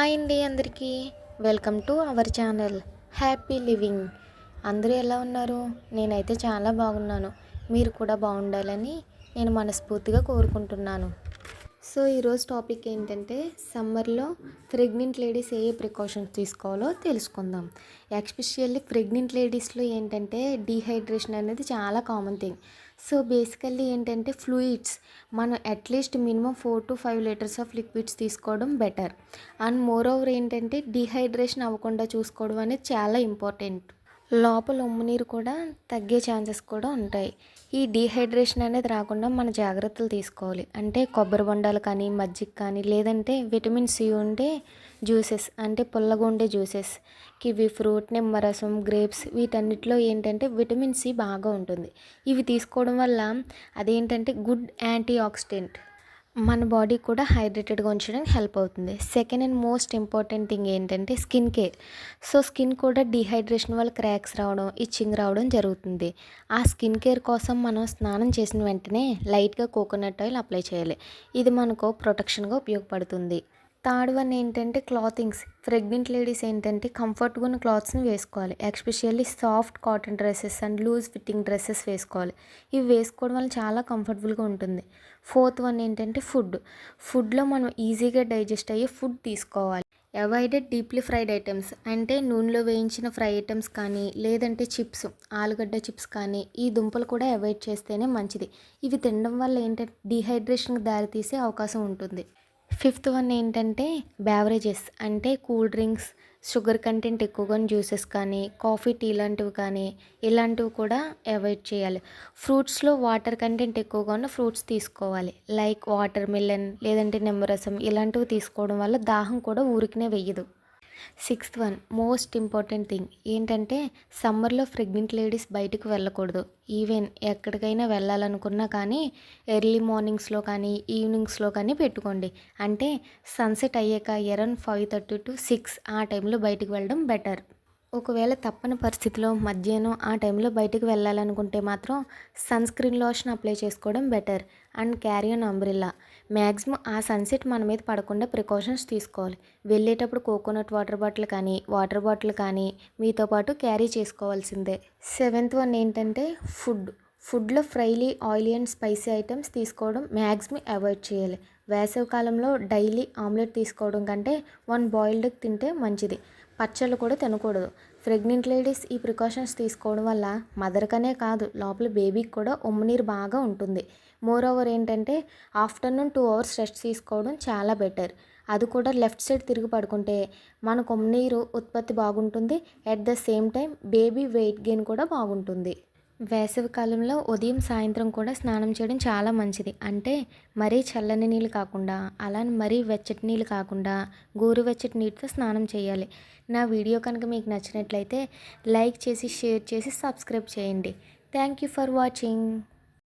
Hi అండి అందరికీ. Welcome to our channel happy living. అందరూ ఎలా ఉన్నారు? నేనైతే చాలా బాగున్నాను. మీరు కూడా బాగుండాలని నేను మనస్ఫూర్తిగా కోరుకుంటున్నాను. సో ఈరోజు టాపిక్ ఏంటంటే సమ్మర్లో ప్రెగ్నెంట్ లేడీస్ ఏ ప్రికాషన్స్ తీసుకోవాలో తెలుసుకుందాం. ఎస్పెషల్లీ ప్రెగ్నెంట్ లేడీస్లో ఏంటంటే డీహైడ్రేషన్ అనేది చాలా కామన్ థింగ్. సో బేసికల్లీ ఏంటంటే ఫ్లూయిడ్స్ మనం at least minimum 4 to 5 litres of liquids తీసుకోవడం బెటర్. అండ్ మోర్ ఓవర్ ఏంటంటే డీహైడ్రేషన్ అవ్వకుండా చూసుకోవడం అనేది చాలా ఇంపార్టెంట్. లోపల ఉమ్ము నీరు కూడా తగ్గే ఛాన్సెస్ కూడా ఉంటాయి. ఈ డీహైడ్రేషన్ అనేది రాకుండా మన జాగ్రత్తలు తీసుకోవాలి. అంటే కొబ్బరి బొండాలు కానీ మజ్జిగ కానీ లేదంటే విటమిన్ సి ఉండే జ్యూసెస్ అంటే పుల్లగా ఉండే జ్యూసెస్ కివి ఫ్రూట్ నిమ్మరసం గ్రేప్స్ వీటన్నిటిలో ఏంటంటే విటమిన్ సి బాగా ఉంటుంది. ఇవి తీసుకోవడం వల్ల అదేంటంటే గుడ్ యాంటీ ఆక్సిడెంట్ మన బాడీ కూడా హైడ్రేటెడ్గా ఉంచడానికి హెల్ప్ అవుతుంది. Second and most important thing ఏంటంటే స్కిన్ కేర్. సో స్కిన్ కూడా డీహైడ్రేషన్ వల్ల క్రాక్స్ రావడం ఇచ్చింగ్ రావడం జరుగుతుంది. ఆ స్కిన్ కేర్ కోసం మనం స్నానం చేసిన వెంటనే లైట్గా కోకోనట్ ఆయిల్ అప్లై చేయాలి. ఇది మనకు ప్రొటెక్షన్గా ఉపయోగపడుతుంది. థర్డ్ వన్ ఏంటంటే క్లాతింగ్స్. ప్రెగ్నెంట్ లేడీస్ ఏంటంటే కంఫర్ట్గా ఉన్న క్లాత్స్ని వేసుకోవాలి. Especially soft cotton dresses and loose fitting dresses వేసుకోవాలి. ఇవి వేసుకోవడం వల్ల చాలా కంఫర్టబుల్గా ఉంటుంది. ఫోర్త్ వన్ ఏంటంటే ఫుడ్లో మనం ఈజీగా డైజెస్ట్ అయ్యే ఫుడ్ తీసుకోవాలి. అవాయిడెడ్ డీప్లీ ఫ్రైడ్ ఐటమ్స్ అంటే నూనెలో వేయించిన ఫ్రై ఐటమ్స్ కానీ లేదంటే చిప్స్ ఆలుగడ్డ చిప్స్ కానీ ఈ దుంపలు కూడా అవాయిడ్ చేస్తేనే మంచిది. ఇవి తినడం వల్ల ఏంటంటే డీహైడ్రేషన్కి దారితీసే అవకాశం ఉంటుంది. ఫిఫ్త్ వన్ ఏంటంటే బెవరేజెస్ అంటే కూల్ డ్రింక్స్ షుగర్ కంటెంట్ ఎక్కువగా జ్యూసెస్ కానీ కాఫీ టీ లాంటివి కానీ ఇలాంటివి కూడా అవాయిడ్ చేయాలి. ఫ్రూట్స్లో వాటర్ కంటెంట్ ఎక్కువగా ఉన్న ఫ్రూట్స్ తీసుకోవాలి. లైక్ వాటర్ మిలన్ లేదంటే నిమ్మరసం ఇలాంటివి తీసుకోవడం వల్ల దాహం కూడా ఊరికనే వెయ్యదు. Sixth one most important thing ఏంటంటే సమ్మర్లో ప్రెగ్నెంట్ లేడీస్ బయటకు వెళ్ళకూడదు. ఈవెన్ ఎక్కడికైనా వెళ్ళాలనుకున్నా కానీ ఎర్లీ మార్నింగ్స్లో కానీ ఈవినింగ్స్లో కానీ పెట్టుకోండి. అంటే సన్సెట్ అయ్యాక అరౌండ్ 5:30 to 6 ఆ టైంలో బయటకు వెళ్ళడం బెటర్. ఒకవేళ తప్పని పరిస్థితిలో మధ్యాహ్నం ఆ టైంలో బయటకు వెళ్ళాలనుకుంటే మాత్రం సన్ స్క్రీన్ లోషన్ అప్లై చేసుకోవడం better. And carry an umbrella. Maximum ఆ సన్సెట్ మన మీద పడకుండా ప్రికాషన్స్ తీసుకోవాలి. వెళ్ళేటప్పుడు కోకోనట్ వాటర్ బాటిల్ కానీ మీతో పాటు క్యారీ చేసుకోవాల్సిందే. సెవెంత్ వన్ ఏంటంటే ఫుడ్లో ఫ్రైలీ ఆయిలీ అండ్ స్పైసీ ఐటమ్స్ తీసుకోవడం మ్యాక్సిమం అవాయిడ్ చేయాలి. వేసవి కాలంలో డైలీ ఆమ్లెట్ తీసుకోవడం కంటే 1 బాయిల్డ్ ఎగ్ తింటే మంచిది. పచ్చళ్ళు కూడా తినకూడదు. ప్రెగ్నెంట్ లేడీస్ ఈ ప్రికాషన్స్ తీసుకోవడం వల్ల మదర్కనే కాదు లోపల బేబీకి కూడా ఉమ్ము నీరు బాగా ఉంటుంది. మోర్ ఓవర్ ఏంటంటే ఆఫ్టర్నూన్ 2 hours రెస్ట్ తీసుకోవడం చాలా బెటర్. అది కూడా లెఫ్ట్ సైడ్ తిరిగి పడుకుంటే మనకు ఉమ్ము నీరు ఉత్పత్తి బాగుంటుంది. At the same time baby weight gain కూడా బాగుంటుంది. వేసవి కాలంలో ఉదయం సాయంత్రం కూడా స్నానం చేయడం చాలా మంచిది. అంటే మరీ చల్లని నీళ్ళు కాకుండా అలానే మరీ వెచ్చటి నీళ్ళు కాకుండా గోరువెచ్చటి నీటితో స్నానం చేయాలి. నా వీడియో కనుక మీకు నచ్చినట్లయితే లైక్ చేసి షేర్ చేసి సబ్స్క్రైబ్ చేయండి. Thank you for watching.